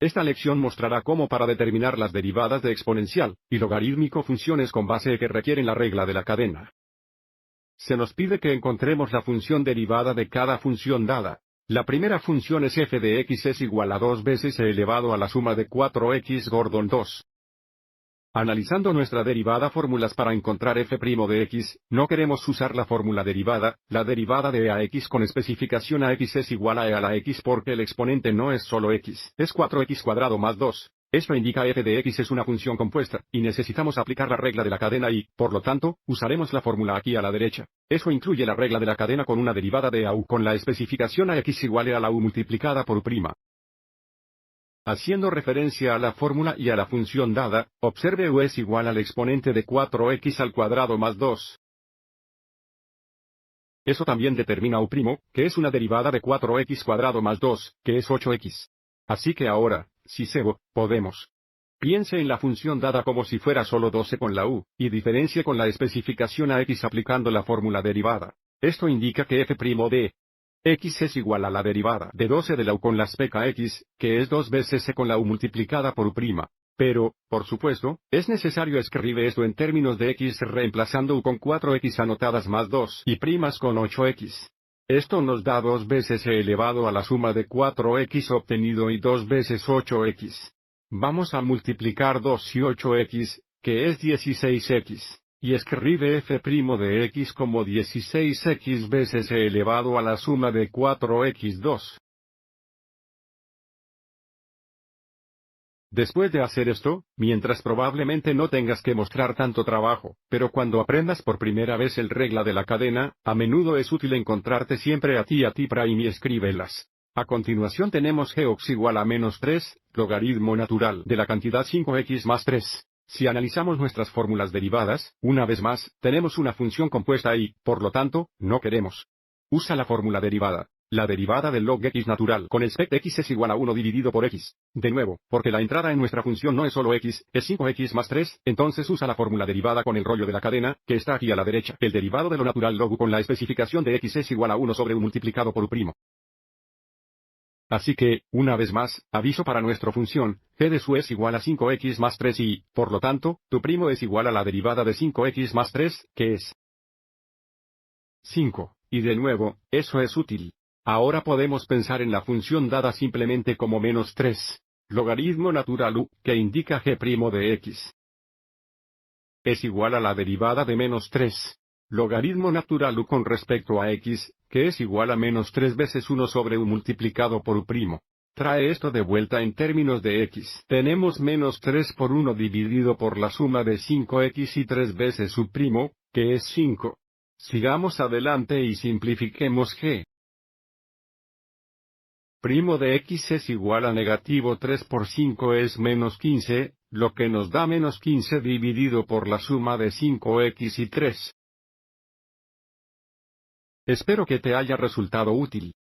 Esta lección mostrará cómo para determinar las derivadas de exponencial y logarítmico funciones con base que requieren la regla de la cadena. Se nos pide que encontremos la función derivada de cada función dada. La primera función es f de x es igual a 2 veces e elevado a la suma de 4x Gordon 2. Analizando nuestra derivada fórmulas para encontrar f' de x, no queremos usar la fórmula derivada, la derivada de e a x con especificación a x es igual a e a la x porque el exponente no es solo x, es 4x cuadrado más 2. Esto indica f de x es una función compuesta, y necesitamos aplicar la regla de la cadena y, por lo tanto, usaremos la fórmula aquí a la derecha. Eso incluye la regla de la cadena con una derivada de a u con la especificación a x igual a la u multiplicada por prima. Haciendo referencia a la fórmula y a la función dada, observe u es igual al exponente de 4x al cuadrado más 2. Eso también determina u', que es una derivada de 4x cuadrado más 2, que es 8x. Así que ahora, si podemos. Piense en la función dada como si fuera solo 12 con la u, y diferencie con la especificación a x aplicando la fórmula derivada. Esto indica que f' de x es igual a la derivada de 12 de la u con la especa x, que es 2 veces e con la u multiplicada por u'. Pero, por supuesto, es necesario escribir esto en términos de x reemplazando u con 4x anotadas más 2 y primas con 8x. Esto nos da 2 veces e elevado a la suma de 4x obtenido y 2 veces 8x. Vamos a multiplicar 2 y 8x, que es 16x. Y escribe f' de x como 16x veces e elevado a la suma de 4x2. Después de hacer esto, mientras probablemente no tengas que mostrar tanto trabajo, pero cuando aprendas por primera vez el regla de la cadena, a menudo es útil encontrarte siempre a ti prime y escríbelas. A continuación tenemos g igual a menos 3, logaritmo natural de la cantidad 5x más 3. Si analizamos nuestras fórmulas derivadas, una vez más, tenemos una función compuesta y, por lo tanto, no queremos. Usa la fórmula derivada. La derivada del log x natural con expect x es igual a 1 dividido por x. De nuevo, porque la entrada en nuestra función no es solo x, es 5x más 3, entonces usa la fórmula derivada con el rollo de la cadena, que está aquí a la derecha. El derivado de lo natural log u con la especificación de x es igual a 1 sobre u multiplicado por u'. Así que, una vez más, aviso para nuestra función, g de su es igual a 5x más 3 y, por lo tanto, tu primo es igual a la derivada de 5x más 3, que es 5. Y de nuevo, eso es útil. Ahora podemos pensar en la función dada simplemente como menos 3. Logaritmo natural u, que indica g' de x. Es igual a la derivada de menos 3. Logaritmo natural u con respecto a x, que es igual a menos 3 veces 1 sobre u multiplicado por u'. Trae esto de vuelta en términos de x. Tenemos menos 3 por 1 dividido por la suma de 5x y 3 veces u', que es 5. Sigamos adelante y simplifiquemos g'. Primo de x es igual a negativo 3 por 5 es menos 15, lo que nos da menos 15 dividido por la suma de 5x y 3. Espero que te haya resultado útil.